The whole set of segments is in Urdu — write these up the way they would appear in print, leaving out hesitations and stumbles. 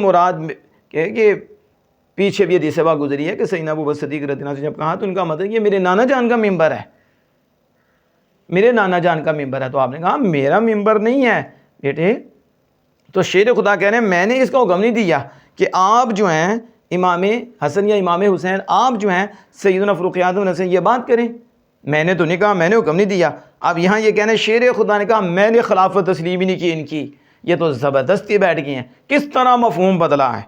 مراد کہ پیچھے بھی حدیث پاک گزری ہے کہ سیدنا ابوبکر صدیق رضی اللہ عنہ سے جب کہا تو ان کا مطلب یہ میرے نانا جان کا ممبر ہے، میرے نانا جان کا ممبر ہے. تو آپ نے کہا میرا ممبر نہیں ہے بیٹے. تو شیر خدا کہہ رہے ہیں میں نے اس کا حکم نہیں دیا کہ آپ جو ہیں امام حسن یا امام حسین آپ جو ہیں سیدنا فاروق اعظم سے یہ بات کریں. میں نے تو نہیں کہا، میں نے حکم نہیں دیا. اب یہاں یہ کہنا ہے شیر خدا نے کہا میں نے خلافت تسلیم ہی نہیں کی ان کی، یہ تو زبردستی بیٹھ گئی ہیں. کس طرح مفہوم بدلا ہے.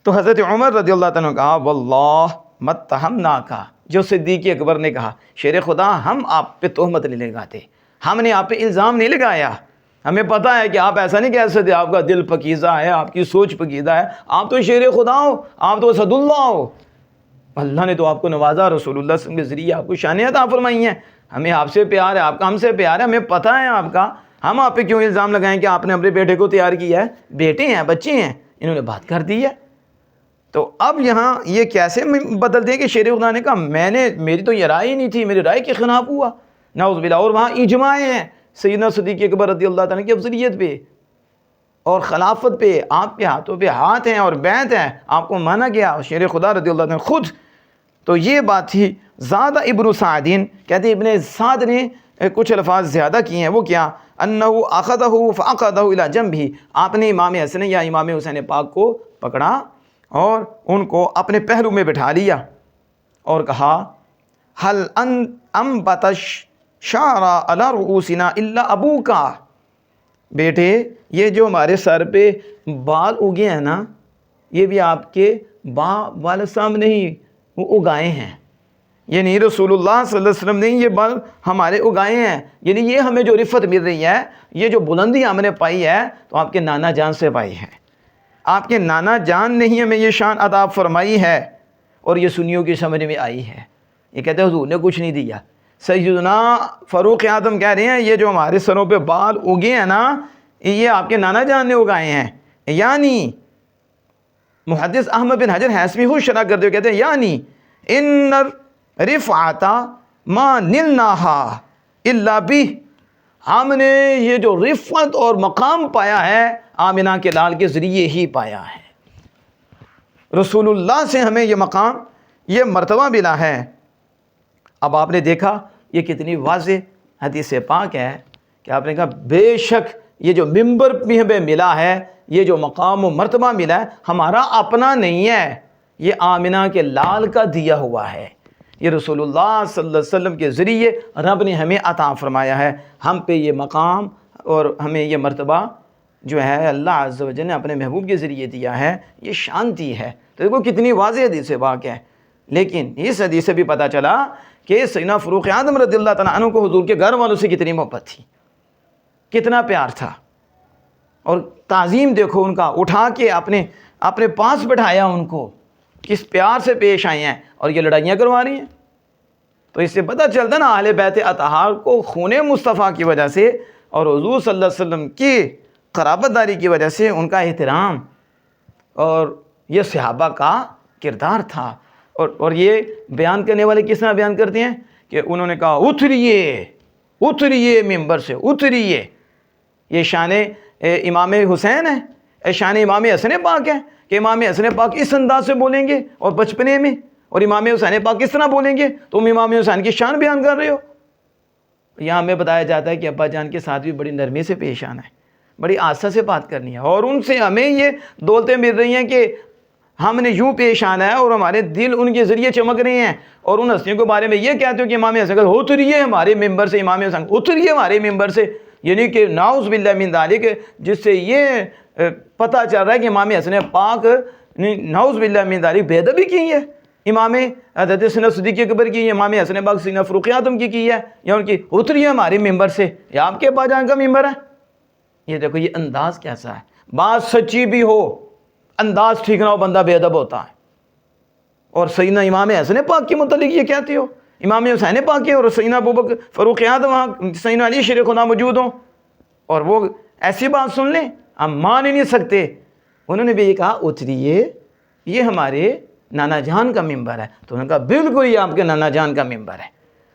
تو حضرت عمر رضی اللہ تعالیٰ نے کہا واللہ متہمناک، جو صدیق اکبر نے کہا شیر خدا ہم آپ پہ تہمت نہیں لگاتے، ہم نے آپ پہ الزام نہیں لگایا، ہمیں پتہ ہے کہ آپ ایسا نہیں کہہ سکتے، آپ کا دل پکیزہ ہے، آپ کی سوچ پکیزہ ہے، آپ تو شیر خدا ہو، آپ تو اسد اللہ ہو، اللہ نے تو آپ کو نوازا، رسول اللہ صلی اللہ علیہ وسلم کے ذریعے آپ کو شانیں عطا فرمائی ہیں، ہمیں آپ سے پیار ہے، آپ کا ہم سے پیار ہے، ہمیں پتہ ہے آپ کا، ہم آپ پہ کیوں الزام لگائیں کہ آپ نے اپنے بیٹے کو تیار کیا ہے؟ بیٹے ہیں، بچے ہیں، انہوں نے بات کر دی ہے. تو اب یہاں یہ کیسے بدل دیں کہ شیر خدا نے کہا میری تو یہ رائے ہی نہیں تھی، میری رائے کے خلاف ہوا، نعوذ باللہ. اور وہاں اجماع ہیں سیدنا صدیق اکبر رضی اللہ تعالیٰ کی افضلیت پہ اور خلافت پہ، آپ کے ہاتھوں پہ ہاتھ ہیں اور بیعت ہے، آپ کو مانا گیا شیر خدا رضی اللہ تعالیٰ خود. تو یہ بات تھی. زیادہ ابن سعدین کہتے ہیں ابن سعد نے کچھ الفاظ زیادہ کیے ہیں. وہ کیا؟ انہ اخذہ فاخذہ الی جنبہ، آپ نے امام حسن یا امام حسین پاک کو پکڑا اور ان کو اپنے پہلو میں بٹھا لیا اور کہا حل انبت الشعر علی رؤوسنا الا ابوک، بیٹے یہ جو ہمارے سر پہ بال اگے ہیں نا یہ بھی آپ کے والد صاحب نے ہی وہ اگائے ہیں، یعنی رسول اللہ صلی اللہ علیہ وسلم نے یہ بال ہمارے اگائے ہیں، یعنی یہ ہمیں جو رفت مل رہی ہے، یہ جو بلندی ہم نے پائی ہے تو آپ کے نانا جان سے پائی ہے، آپ کے نانا جان نے ہی ہمیں یہ شان عطا فرمائی ہے اور یہ سنیوں کی سمجھ میں آئی ہے. یہ کہتے ہیں حضور نے کچھ نہیں دیا. سیدنا فاروق اعظم کہہ رہے ہیں یہ جو ہمارے سروں پہ بال اگے ہیں نا یہ آپ کے نانا جان نے اگائے ہیں. یعنی محدث احمد بن حجر حیثمی خود شرح کرتے ہوئے کہتے ہیں یعنی ان رفعت ما نلناہا الا بہ، ہم نے یہ جو رفعت اور مقام پایا ہے آمنہ کے لال کے ذریعے ہی پایا ہے، رسول اللہ سے ہمیں یہ مقام یہ مرتبہ ملا ہے. اب آپ نے دیکھا یہ کتنی واضح حدیث پاک ہے کہ آپ نے کہا بے شک یہ جو ممبر بھی ہمیں ملا ہے، یہ جو مقام و مرتبہ ملا ہے ہمارا اپنا نہیں ہے، یہ آمنہ کے لال کا دیا ہوا ہے، یہ رسول اللہ صلی اللہ علیہ وسلم کے ذریعے رب نے ہمیں عطا فرمایا ہے. ہم پہ یہ مقام اور ہمیں یہ مرتبہ جو ہے اللہ عز و جل نے اپنے محبوب کے ذریعے دیا ہے، یہ شانتی ہے. تو دیکھو کتنی واضح حدیث پاک ہے. لیکن اس حدیث سے بھی پتہ چلا کہ سیدنا فاروق اعظم رضی اللہ تعالیٰ عنہ کو حضور کے گھر والوں سے کتنی محبت تھی، کتنا پیار تھا، اور تعظیم دیکھو ان کا، اٹھا کے اپنے پاس بٹھایا، ان کو کس پیار سے پیش آئے ہیں، اور یہ لڑائیاں کروا رہی ہیں. تو اس سے پتہ چلتا نا اہل بیت اطہار کو خون مصطفیٰ کی وجہ سے اور حضور صلی اللہ علیہ وسلم کی قرابت داری کی وجہ سے ان کا احترام اور یہ صحابہ کا کردار تھا. اور یہ بیان کرنے والے کس طرح بیان کرتے ہیں کہ انہوں نے کہا اتریے ممبر سے اتریے. یہ شان امام حسین ہے، شان امام حسن پاک ہے کہ امام حسن پاک اس انداز سے بولیں گے اور بچپنے میں، اور امام حسین پاک کس طرح بولیں گے. تم امام حسین کی شان بیان کر رہے ہو. یہاں ہمیں بتایا جاتا ہے کہ ابا جان کے ساتھ بھی بڑی نرمی سے پیش آنا ہے، بڑی آسا سے بات کرنی ہے، اور ان سے ہمیں یہ دولتیں مل رہی ہیں کہ ہم نے یوں پیش آنا ہے اور ہمارے دل ان کے ذریعے چمک رہے ہیں. اور ان ہستیوں کے بارے میں یہ کہتے ہو کہ امام حسن اتریے ہمارے ممبر سے، امام حسن اتریے ہمارے ممبر سے، یعنی کہ نعوذ باللہ من ذالک، جس سے یہ پتہ چل رہا ہے کہ امام حسن پاک نے نعوذ باللہ من ذالک بے ادبی کی ہے، امام حضرت سیدنا صدیق اکبر کی، امام حسن پاک سیدنا فاروق اعظم کی ہے، یا ان کی اتریے ہمارے ممبر سے، یا آپ کے ابا جان کا ممبر ہے. یہ دیکھو یہ انداز کیسا ہے، بات سچی بھی ہو انداز ٹھیک نہ ہو بندہ بے ادب ہوتا ہے. اور سیدنا امام حسن پاک کے متعلق یہ کہتے ہو، امام حسین پاک کے، اور سیدنا ابوبکر فاروق اعظم سیدنا علی شیر خدا موجود ہوں اور وہ ایسی بات سن لیں، ہم مان ہی نہیں سکتے. انہوں نے بھی یہ کہا اتریے یہ ہمارے نانا جان کا ممبر ہے. تو انہوں نے کہا بالکل یہ آپ کے نانا جان کا ممبر ہے.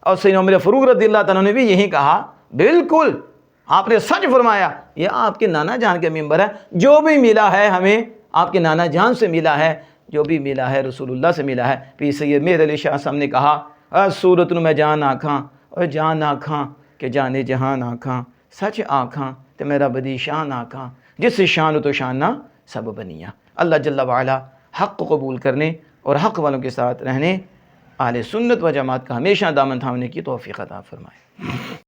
اور سیدنا عمر فاروق رضی اللہ تعالیٰ نے بھی یہی کہا بالکل آپ نے سچ فرمایا، یہ آپ کے نانا جان کا ممبر ہے، جو بھی ملا ہے ہمیں آپ کے نانا جان سے ملا ہے، جو بھی ملا ہے رسول اللہ سے ملا ہے۔ پھر سید مہر علی شاہ صاحب نے کہا صورت میں جان آکھاں اور جان آکھاں کہ جانے جہان آکھاں، سچ آکھاں تے میرا بدی شان آکھاں، جس شان تو شان نہ سب بنیا۔ اللہ جل وعلا حق کو قبول کرنے اور حق والوں کے ساتھ رہنے، اہل سنت و جماعت کا ہمیشہ دامن تھامنے کی توفیق عطا فرمائے۔